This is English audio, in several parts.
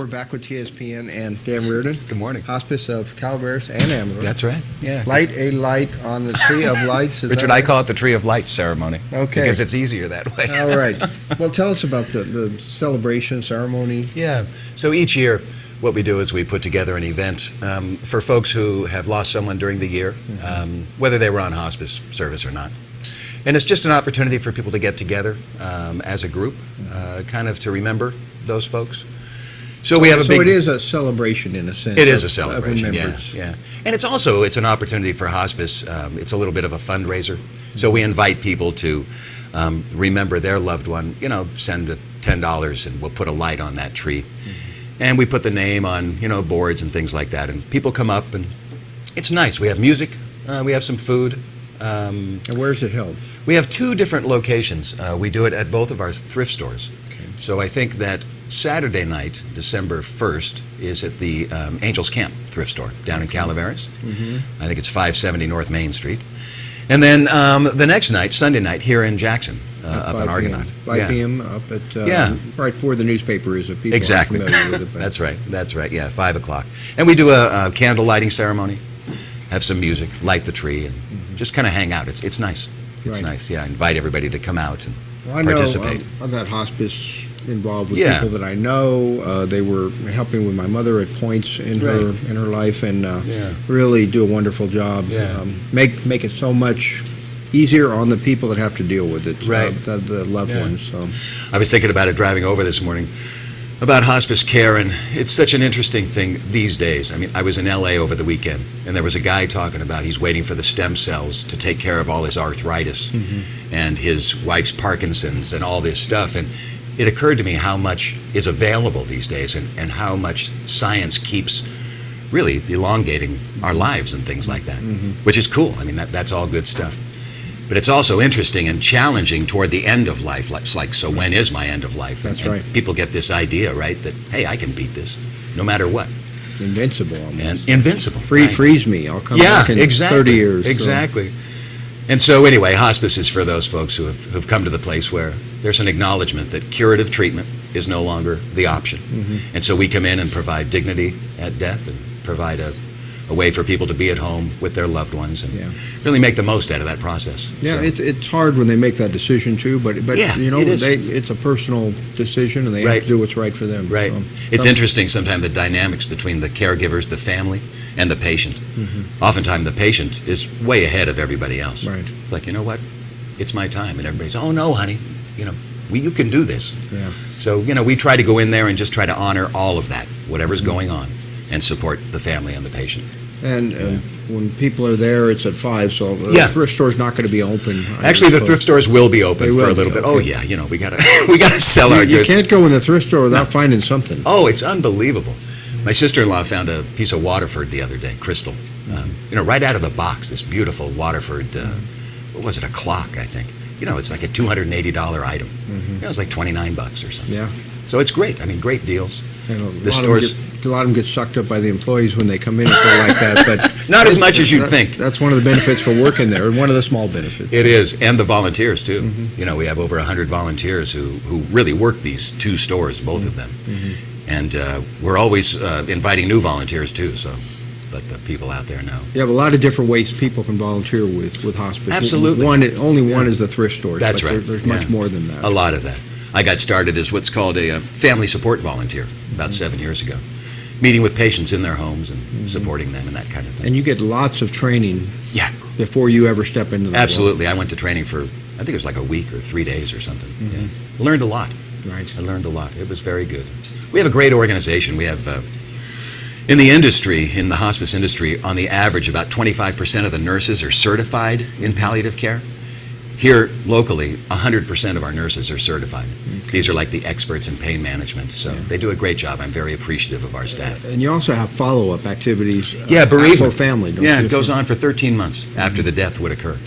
we're back with TSPN and Dan Riordon. Good morning. Hospice of Calaveras and Amador. That's right, yeah. Light a light on the tree of lights. Is Richard, that I right? call it the Tree of Lights ceremony. Okay. Because it's easier that way. All right. Well, tell us about the celebration ceremony. Yeah, so each year what we do is we put together an event for folks who have lost someone during the year, whether they were on hospice service or not. And it's just an opportunity for people to get together as a group, kind of to remember those folks. So we have a big. So it is a celebration in a sense. It is a of celebration, yeah, remembrance. yeah. And it's an opportunity for hospice. It's a little bit of a fundraiser. So we invite people to remember their loved one. You know, send $10 and we'll put a light on that tree. And we put the name on, boards and things like that. And people come up and it's nice. We have music. We have some food. And where's it held? We have 2 different locations. We do it at both of our thrift stores. Okay. So I think that Saturday night, December 1st, is at the Angels Camp thrift store down in Calaveras. I think it's 570 North Main Street. And then the next night, Sunday night, here in Jackson, up in Argonaut. 5 p.m. up at right where the newspaper is, if people Exactly. are familiar with it. But That's right, yeah, 5 o'clock. And we do a candle lighting ceremony, have some music, light the tree, and just kind of hang out. It's nice. It's Right. nice, yeah. Invite everybody to come out and Well, I participate. know I've had hospice involved with Yeah. people that I know. They were helping with my mother at points in her life, and really do a wonderful job. Yeah. Make it so much easier on the people that have to deal with it, Right. the loved Yeah. ones. So. I was thinking about it driving over this morning, about hospice care, and it's such an interesting thing these days. I mean, I was in L.A. over the weekend, and there was a guy talking about he's waiting for the stem cells to take care of all his arthritis and his wife's Parkinson's and all this stuff. And it occurred to me how much is available these days and how much science keeps really elongating our lives and things like that, which is cool. I mean, that's all good stuff. But it's also interesting and challenging toward the end of life. It's like, so when is my end of life? That's and right. People get this idea, right, that, hey, I can beat this no matter what. Invincible almost. And invincible. right? Freeze me. I'll come back in exactly, 30 years. so. Exactly. And so anyway, hospice is for those folks who've come to the place where there's an acknowledgement that curative treatment is no longer the option. And so we come in and provide dignity at death and provide a way for people to be at home with their loved ones and really make the most out of that process. Yeah, So- it's hard when they make that decision too, but Yeah, it is. it's a personal decision, and they have Right. to do what's right for them. Right. So, It's interesting sometimes the dynamics between the caregivers, the family, and the patient. Oftentimes the patient is way ahead of everybody else. Right. It's like, you know what? It's my time. And everybody's, oh, no, honey, you can do this. Yeah. So, we try to go in there and just try to honor all of that, whatever's going on, and support the family and the patient. And when people are there, it's at 5, so the Yeah. thrift store's not going to be open. I Actually, the suppose. thrift stores will be open They for will a little be, bit. Oh, okay. yeah, we gotta sell our You goods. can't go in the thrift store without finding something. Oh, it's unbelievable. My sister-in-law found a piece of Waterford the other day, crystal. Right out of the box, this beautiful Waterford, what was it, a clock, I think. It's like a $280 item. It was like $29 or something. Yeah. So it's great. I mean, great deals. And The stores, a lot of them get sucked up by the employees when they come in if they're like that, but not as much as you'd think. That's one of the benefits for working there, one of the small benefits. It is, and the volunteers, too. We have over 100 volunteers who really work these 2 stores, both of them. And we're always inviting new volunteers, too, so let the people out there know. You have a lot of different ways people can volunteer with hospice. Absolutely. Only one is the thrift stores. That's but right. There's much more than that. A lot of that. I got started as what's called a family support volunteer about 7 years ago, meeting with patients in their homes and supporting them and that kind of thing. And you get lots of training Yeah, before you ever step into that. absolutely. I went to training for, I think it was like a week or 3 days or something. Yeah. Learned a lot. Right. I learned a lot. It was very good. We have a great organization. We have, in the industry, in the hospice industry, on the average, about 25% of the nurses are certified in palliative care. Here, locally, 100% of our nurses are certified. These are like the experts in pain management, so they do a great job. I'm very appreciative of our staff. And you also have follow-up activities Bereavement. for family, don't you? Yeah, it goes on for 13 months after the death would occur.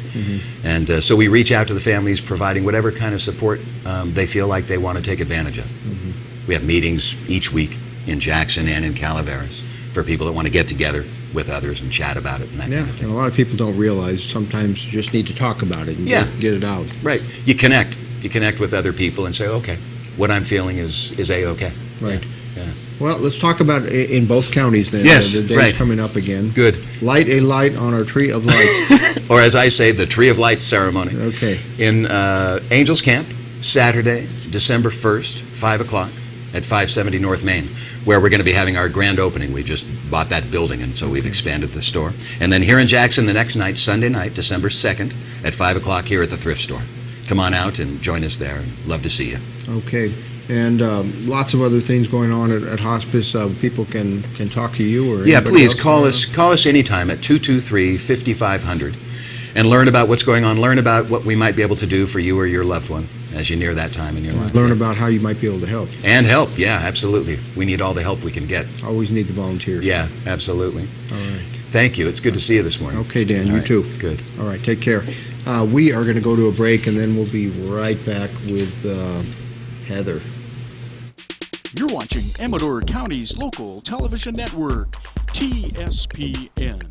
And so we reach out to the families, providing whatever kind of support they feel like they want to take advantage of. We have meetings each week in Jackson and in Calaveras for people that want to get together with others and chat about it and that Yeah, kind of thing. and a lot of people don't realize sometimes you just need to talk about it and get it out. Right. You connect with other people and say, okay, what I'm feeling is A-okay. Right. Yeah. Well, let's talk about in both counties then. Yes, the day's right. coming up again. Good. Light a light on our tree of lights. Or as I say, the Tree of Lights ceremony. Okay. In Angels Camp, Saturday, December 1st, 5 o'clock at 570 North Main, where we're going to be having our grand opening. We just bought that building, and so we've expanded the store. And then here in Jackson the next night, Sunday night, December 2nd, at 5 o'clock here at the thrift store. Come on out and join us there. Love to see you. Okay. And lots of other things going on at Hospice. People can talk to you or Yeah, anybody please else? call us anytime at 223-5500 and learn about what's going on. Learn about what we might be able to do for you or your loved one as you near that time in your life. Learn about how you might be able to help. And help, yeah, absolutely. We need all the help we can get. Always need the volunteers. Yeah, absolutely. All right. Thank you. It's good to see you this morning. Okay, Dan, All you right, too. Good. All right, take care. We are going to go to a break, and then we'll be right back with Heather. You're watching Amador County's local television network, TSPN.